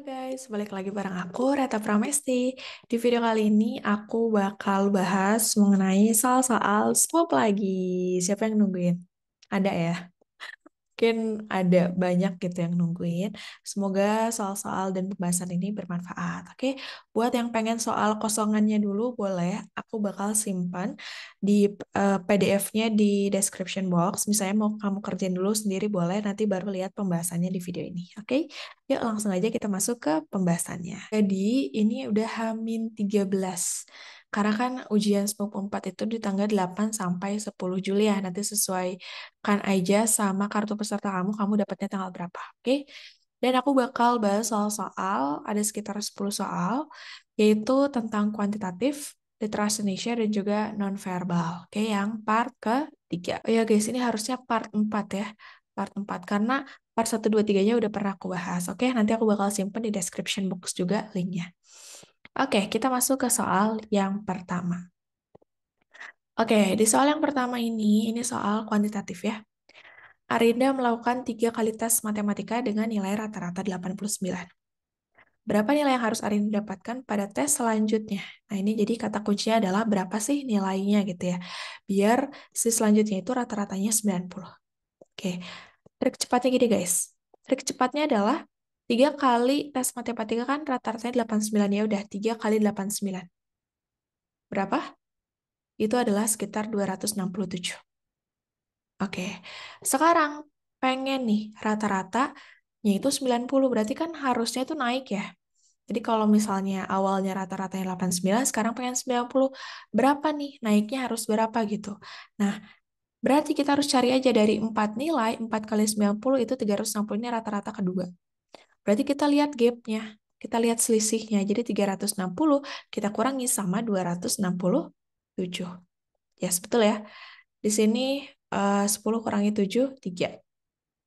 Guys, balik lagi bareng aku, Reta Pramesti. Di video kali ini aku bakal bahas mengenai soal-soal SMOP lagi. Siapa yang nungguin? Ada ya? Mungkin ada banyak gitu yang nungguin. Semoga soal-soal dan pembahasan ini bermanfaat. Oke, buat yang pengen soal kosongannya dulu boleh. Aku bakal simpan di PDF-nya di description box. Misalnya mau kamu kerjain dulu sendiri boleh. Nanti baru lihat pembahasannya di video ini. Oke, yuk langsung aja kita masuk ke pembahasannya. Jadi ini udah H-13. Karena kan ujian SMOP 4 itu di tanggal 8 sampai 10 Juli ya. Nanti sesuai kan aja sama kartu peserta kamu dapatnya tanggal berapa, oke? Dan aku bakal bahas soal-soal, ada sekitar 10 soal, yaitu tentang kuantitatif, literasi Indonesia, dan juga non-verbal. Oke, yang part ketiga. Oh ya guys, ini harusnya part 4 ya. Part 4, karena part 1, 2, 3-nya udah pernah aku bahas. Oke, nanti aku bakal simpen di description box juga linknya. Oke, kita masuk ke soal yang pertama. Oke, di soal yang pertama ini soal kuantitatif ya. Arinda melakukan 3 kali tes matematika dengan nilai rata-rata 89. Berapa nilai yang harus Arinda dapatkan pada tes selanjutnya? Nah, ini jadi kata kuncinya adalah berapa sih nilainya gitu ya. Biar si selanjutnya itu rata-ratanya 90. Oke, trik cepatnya gini guys. Trik cepatnya adalah 3 kali tes matematika kan rata-ratanya 89 ya udah 3 kali 89. Berapa? Itu adalah sekitar 267. Oke, sekarang pengen nih rata-ratanya itu 90, berarti kan harusnya itu naik ya. Jadi kalau misalnya awalnya rata-ratanya 89, sekarang pengen 90, berapa nih? Naiknya harus berapa gitu. Nah, berarti kita harus cari aja dari 4 nilai, 4 kali 90 itu 360 ini rata-rata kedua. Berarti kita lihat gapnya, kita lihat selisihnya. Jadi 360 kita kurangi sama 267. Yes, betul ya. Di sini 10 kurangi 7, 3.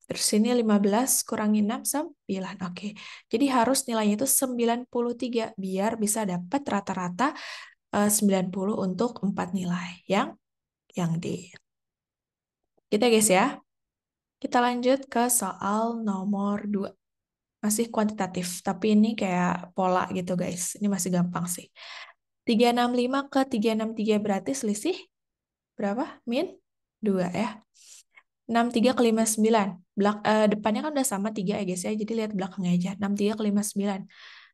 Terus ini 15 kurangi 6, 9. Oke. Jadi harus nilainya itu 93 biar bisa dapat rata-rata 90 untuk 4 nilai. Yang D. Kita guys ya. Kita lanjut ke soal nomor 2. Masih kuantitatif, tapi ini kayak pola gitu guys. Ini masih gampang sih. 365 ke 363 berarti selisih berapa? Min 2 ya. 63 ke 59. Depannya kan udah sama 3 ya guys ya. Jadi lihat belakangnya aja. 63 ke 59.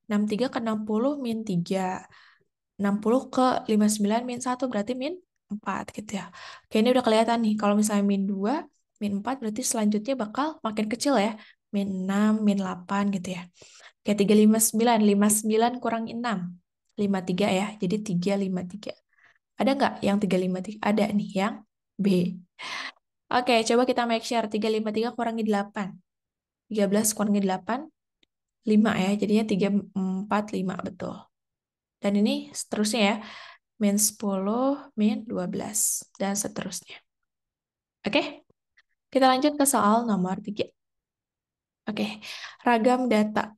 63 ke 60 min 3. 60 ke 59 min 1 berarti min 4 gitu ya. Oke, ini udah kelihatan nih. Kalau misalnya min 2, min 4 berarti selanjutnya bakal makin kecil ya. Min 6, min 8 gitu ya. Oke, 359. 59 kurang 6. 53 ya. Jadi 353. Ada nggak yang 353? Ada nih yang B. Oke, coba kita make sure. 353 kurangi 8. 13 kurangi 8, 5 ya. Jadinya 345, betul. Dan ini seterusnya ya. Min 10, min 12, dan seterusnya. Oke, kita lanjut ke soal nomor 3. Oke, ragam data.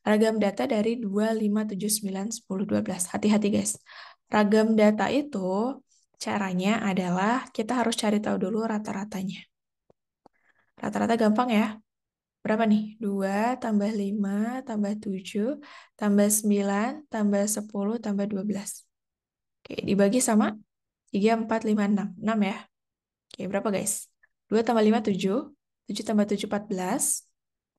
Ragam data dari 2, 5, 7, 9, 10, 12. Hati-hati guys. Ragam data itu caranya adalah kita harus cari tahu dulu rata-ratanya. Rata-rata gampang ya. Berapa nih? 2 tambah 5 tambah 7 tambah 9 tambah 10 tambah 12. Oke, dibagi sama 3, 4, 5, 6. 6 ya. Oke, berapa guys? 2 tambah 5, 7. 7 tambah 7, 14.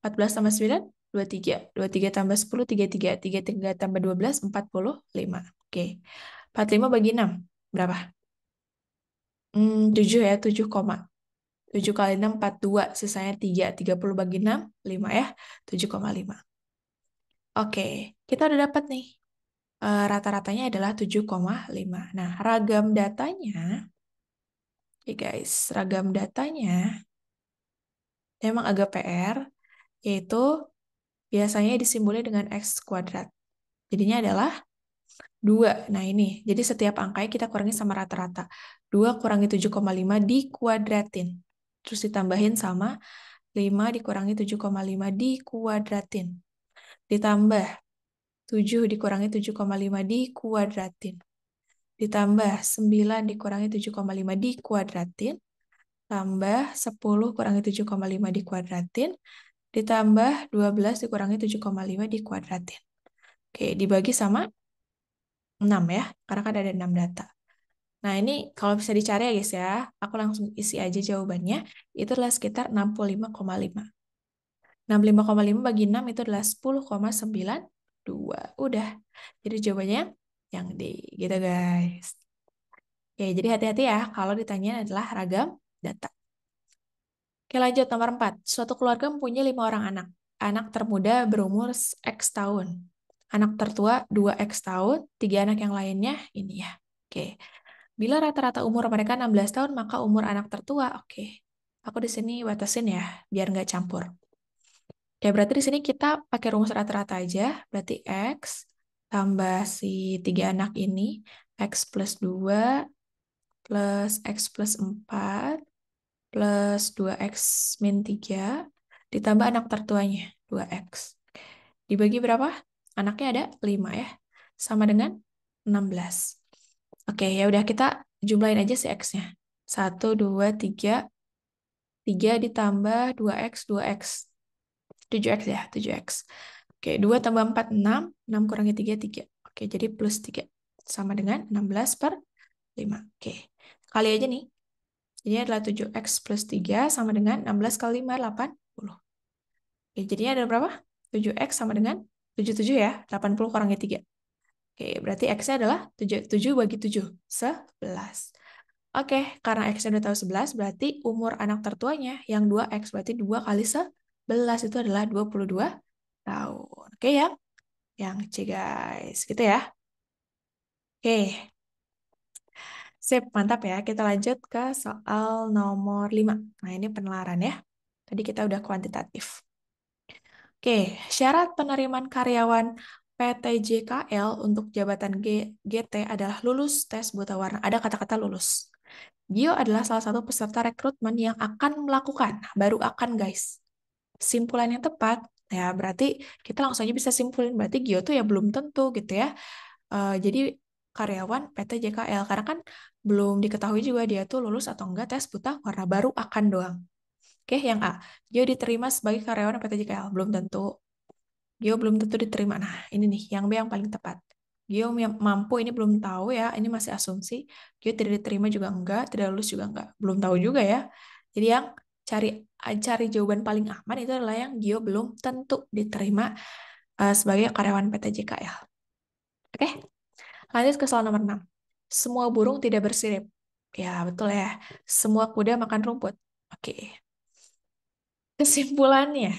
14 tambah 9, 23. 23 tambah 10, 33. 33 tambah 12, 45. Oke, 45 bagi 6. Berapa? 7 ya, 7 koma. 7 kali 6, 42. Sisanya 3. 30 bagi 6, 5 ya. 7,5. Oke, kita udah dapat nih. Rata-ratanya adalah 7,5. Nah, ragam datanya, ya guys, ragam datanya memang agak PR, yaitu biasanya disimbolnya dengan X kuadrat. Jadinya adalah 2. Nah, ini. Jadi setiap angkanya kita kurangi sama rata-rata. 2 kurangi 7,5 dikuadratin. Terus ditambahin sama 5 dikurangi 7,5 dikuadratin. Ditambah 7 dikurangi 7,5 dikuadratin. Ditambah 9 dikurangi 7,5 dikuadratin. Tambah 10 kurangi 7,5 dikuadratin. ditambah 12 dikurangi 7,5 dikuadratin. Oke, dibagi sama 6 ya, karena kan ada 6 data. Nah, ini kalau bisa dicari ya guys ya, aku langsung isi aja jawabannya. Itu adalah sekitar 65,5. 65,5 bagi 6 itu adalah 10,92. Udah. Jadi jawabannya yang D, gitu guys. Oke, jadi hati-hati ya kalau ditanya adalah ragam data. Oke, lanjut nomor 4. Suatu keluarga mempunyai 5 orang anak. Anak termuda berumur X tahun. Anak tertua 2X tahun, 3 anak yang lainnya ini ya. Oke. Bila rata-rata umur mereka 16 tahun, maka umur anak tertua, oke. Aku di sini batasin ya, biar nggak campur. Oke, berarti di sini kita pakai rumus rata-rata aja. Berarti X tambah si 3 anak ini, X plus 2 plus X plus 4 plus 2X min 3 ditambah anak tertuanya, 2X. Dibagi berapa? Anaknya ada 5 ya. Sama dengan 16. Oke, ya udah kita jumlahin aja si X-nya. 1, 2, 3. 3 ditambah 2X, 2X. 7X ya, 7X. Oke, 2 tambah 4, 6. 6 kurangi 3, 3. Oke, jadi plus 3. Sama dengan 16 per 5. Oke, kali aja nih. Ini adalah 7X plus 3 sama dengan 16 kali 5, 80. Oke, jadinya ada berapa? 7X sama dengan 77 ya, 80 kurangi 3. Oke, berarti X-nya adalah 7 bagi 7, 11. Oke, karena X-nya udah tahu 11, berarti umur anak tertuanya yang 2X, berarti 2 kali 11 itu adalah 22 tahun. Oke ya, yang C guys, gitu ya. Oke, sip, mantap ya. Kita lanjut ke soal nomor 5. Nah, ini penelaran ya. Tadi kita udah kuantitatif. Oke, syarat penerimaan karyawan PT JKL untuk jabatan GT adalah lulus tes buta warna. Ada kata-kata lulus. Gio adalah salah satu peserta rekrutmen yang akan melakukan, baru akan guys. Simpulan yang tepat, ya berarti kita langsung aja bisa simpulin, berarti Gio tuh ya belum tentu gitu ya. Jadi karyawan PT JKL, karena kan belum diketahui juga dia tuh lulus atau enggak tes buta warna, baru akan doang. Oke, yang A. Gio diterima sebagai karyawan PT JKL, belum tentu. Gio belum tentu diterima. Nah, ini nih, yang B yang paling tepat. Gio mampu, ini belum tahu ya, ini masih asumsi. Gio tidak diterima juga enggak, tidak lulus juga enggak. Belum tahu juga ya. Jadi yang cari cari jawaban paling aman itu adalah yang Gio belum tentu diterima sebagai karyawan PT JKL. Oke, lanjut ke soal nomor 6. Semua burung tidak bersirip. Ya, betul ya. Semua kuda makan rumput. Oke. Kesimpulannya,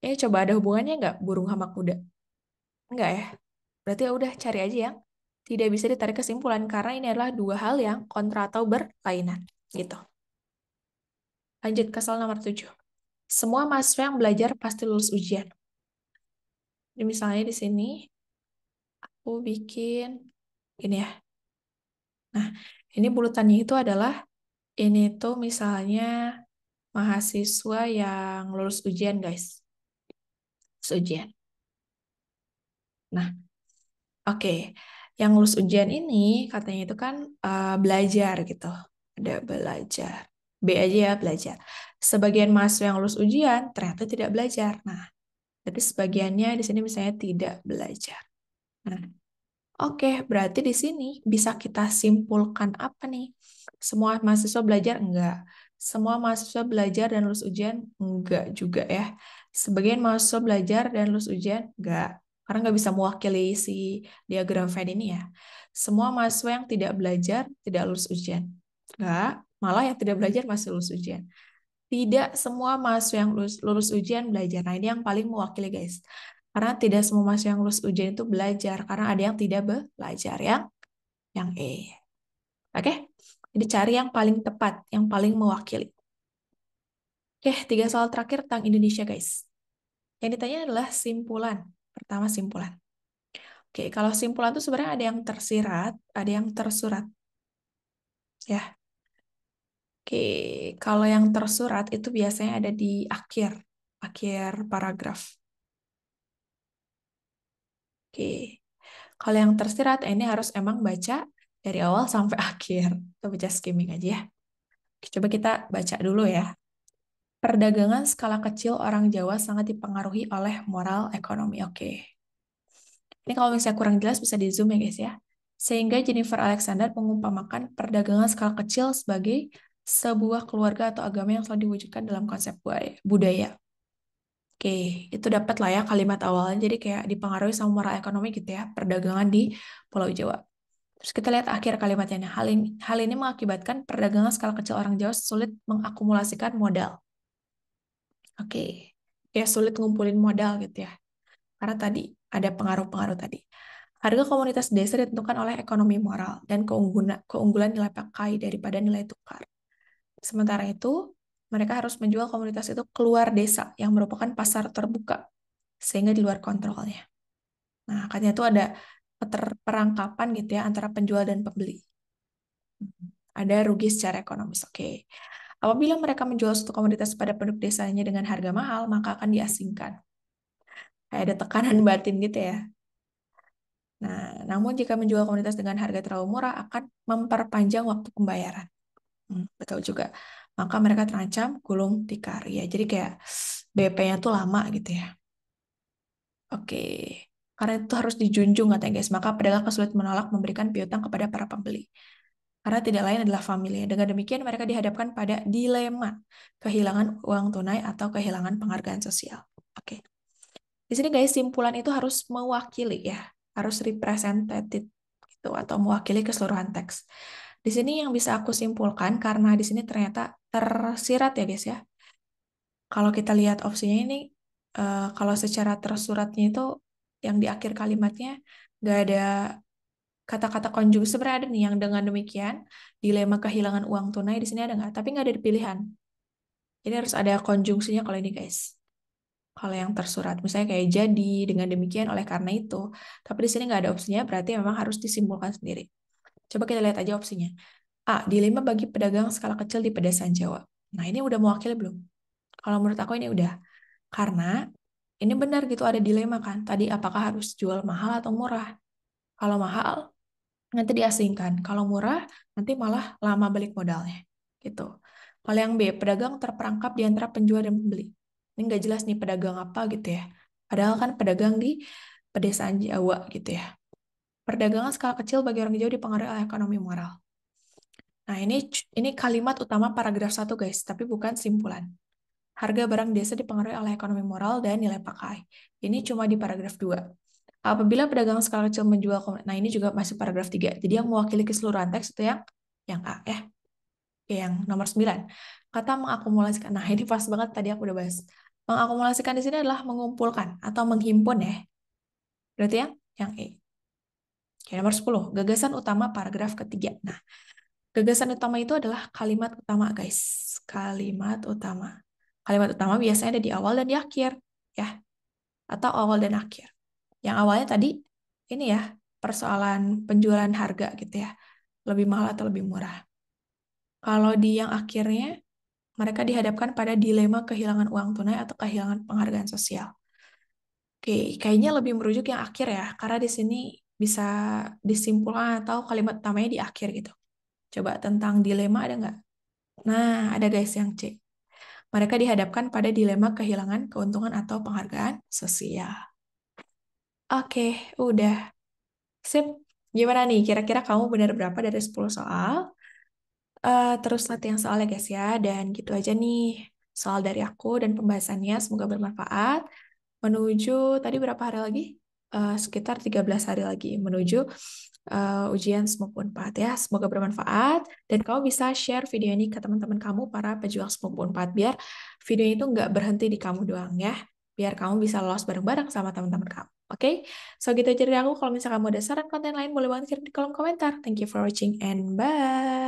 ini coba ada hubungannya nggak burung sama kuda? Enggak ya? Berarti ya udah cari aja yang tidak bisa ditarik kesimpulan karena ini adalah dua hal yang kontra atau berlainan. Gitu. Lanjut ke soal nomor 7. Semua mahasiswa yang belajar pasti lulus ujian. Jadi misalnya di sini aku bikin ini ya. Nah, ini bulutannya itu adalah ini tuh misalnya mahasiswa yang lulus ujian, guys. Lulus ujian. Nah, oke. Yang lulus ujian ini katanya itu kan belajar gitu. Ada belajar. B aja ya, belajar. Sebagian mahasiswa yang lulus ujian ternyata tidak belajar. Nah, tapi sebagiannya di sini misalnya tidak belajar. Nah, oke, berarti di sini bisa kita simpulkan apa nih? Semua mahasiswa belajar? Enggak. Semua mahasiswa belajar dan lulus ujian? Enggak juga ya. Sebagian mahasiswa belajar dan lulus ujian? Enggak. Karena nggak bisa mewakili si diagram Venn ini ya. Semua mahasiswa yang tidak belajar, tidak lulus ujian? Enggak. Malah yang tidak belajar masih lulus ujian. Tidak semua mahasiswa yang lulus ujian belajar. Nah, ini yang paling mewakili, guys. Karena tidak semua mahasiswa yang lulus ujian itu belajar. Karena ada yang tidak belajar. Yang E. Oke? Jadi cari yang paling tepat, yang paling mewakili. Oke, 3 soal terakhir tentang Indonesia, guys. Yang ditanya adalah simpulan. Pertama, simpulan. Oke, kalau simpulan itu sebenarnya ada yang tersirat, ada yang tersurat. Ya. Oke, kalau yang tersurat itu biasanya ada di akhir paragraf. Oke. Kalau yang tersirat, ini harus emang baca dari awal sampai akhir. Kita baca skimming aja ya. Oke, coba kita baca dulu ya. Perdagangan skala kecil orang Jawa sangat dipengaruhi oleh moral ekonomi. Oke. Ini kalau misalnya kurang jelas bisa di zoom ya guys ya. Sehingga Jennifer Alexander mengumpamakan perdagangan skala kecil sebagai sebuah keluarga atau agama yang selalu diwujudkan dalam konsep budaya. Oke, itu dapat lah ya kalimat awalnya. Jadi kayak dipengaruhi sama moral ekonomi gitu ya, perdagangan di Pulau Jawa. Terus kita lihat akhir kalimatnya. Nah, hal ini mengakibatkan perdagangan skala kecil orang Jawa sulit mengakumulasikan modal. Oke, ya sulit ngumpulin modal gitu ya. Karena tadi ada pengaruh-pengaruh tadi. Harga komunitas desa ditentukan oleh ekonomi moral dan keunggulan nilai pakai daripada nilai tukar. Sementara itu, mereka harus menjual komunitas itu keluar desa yang merupakan pasar terbuka, sehingga di luar kontrolnya. Nah, katanya itu ada keterperangkapan gitu ya antara penjual dan pembeli. Ada rugi secara ekonomis. Oke. Apabila mereka menjual suatu komoditas pada penduduk desanya dengan harga mahal, maka akan diasingkan. Kayak ada tekanan batin gitu ya. Nah, namun jika menjual komoditas dengan harga terlalu murah akan memperpanjang waktu pembayaran. Betul juga. Maka mereka terancam gulung tikar. Ya, jadi kayak BP-nya tuh lama gitu ya. Oke. Karena itu harus dijunjung katanya guys. Maka pedagang kesulitan menolak memberikan piutang kepada para pembeli. Karena tidak lain adalah famili. Dengan demikian mereka dihadapkan pada dilema kehilangan uang tunai atau kehilangan penghargaan sosial. Oke. Di sini guys, simpulan itu harus mewakili ya, harus representative gitu atau mewakili keseluruhan teks. Di sini yang bisa aku simpulkan karena di sini ternyata tersirat ya guys ya. Kalau kita lihat opsinya ini, kalau secara tersuratnya itu yang di akhir kalimatnya nggak ada kata-kata konjungsi. Sebenarnya ada nih yang dengan demikian dilema kehilangan uang tunai di sini ada nggak? Tapi nggak ada di pilihan. Jadi harus ada konjungsinya kalau ini guys. Kalau yang tersurat, misalnya kayak jadi, dengan demikian, oleh karena itu. Tapi di sini nggak ada opsinya, berarti memang harus disimpulkan sendiri. Coba kita lihat aja opsinya. A. Dilema bagi pedagang skala kecil di pedesaan Jawa. Nah, ini udah mewakili belum? Kalau menurut aku ini udah. Karena ini benar gitu ada dilema kan. Tadi apakah harus jual mahal atau murah? Kalau mahal, nanti diasingkan. Kalau murah, nanti malah lama balik modalnya. Gitu. Kalau yang B, pedagang terperangkap di antara penjual dan pembeli. Ini nggak jelas nih pedagang apa gitu ya. Padahal kan pedagang di pedesaan Jawa gitu ya. Perdagangan skala kecil bagi orang Jawa dipengaruhi oleh ekonomi moral. Nah, ini kalimat utama paragraf 1 guys, tapi bukan simpulan. Harga barang desa dipengaruhi oleh ekonomi moral dan nilai pakai. Ini cuma di paragraf 2. Apabila pedagang skala kecil menjual, nah ini juga masih paragraf 3. Jadi yang mewakili keseluruhan teks itu yang A ya. Oke, yang nomor 9. Kata mengakumulasikan. Nah, ini pas banget tadi aku udah bahas. Mengakumulasikan di sini adalah mengumpulkan atau menghimpun ya. Berarti yang E. Oke, nomor 10. Gagasan utama paragraf ketiga. Nah, gagasan utama itu adalah kalimat utama, guys. Kalimat utama. Kalimat utama biasanya ada di awal dan di akhir, ya. Atau awal dan akhir. Yang awalnya tadi, ini ya, persoalan penjualan harga gitu ya. Lebih mahal atau lebih murah. Kalau di yang akhirnya, mereka dihadapkan pada dilema kehilangan uang tunai atau kehilangan penghargaan sosial. Oke, kayaknya lebih merujuk yang akhir ya, karena di sini bisa disimpulkan atau kalimat utamanya di akhir gitu. Coba tentang dilema ada nggak? Nah, ada guys yang C. Mereka dihadapkan pada dilema kehilangan keuntungan atau penghargaan sosial. Oke, udah. Sip. Gimana nih? Kira-kira kamu benar berapa dari 10 soal? Terus latihan soalnya guys ya. Dan gitu aja nih soal dari aku dan pembahasannya. Semoga bermanfaat. Menuju, tadi berapa hari lagi? Sekitar 13 hari lagi menuju ujian SMUP Unpad ya. Semoga bermanfaat. Dan kamu bisa share video ini ke teman-teman kamu, para pejuang SMUP Unpad. Biar video itu nggak berhenti di kamu doang ya. Biar kamu bisa lolos bareng-bareng sama teman-teman kamu. Oke? So gitu aja dari aku. Kalau misalnya kamu ada saran konten lain, boleh banget kirim di kolom komentar. Thank you for watching and bye!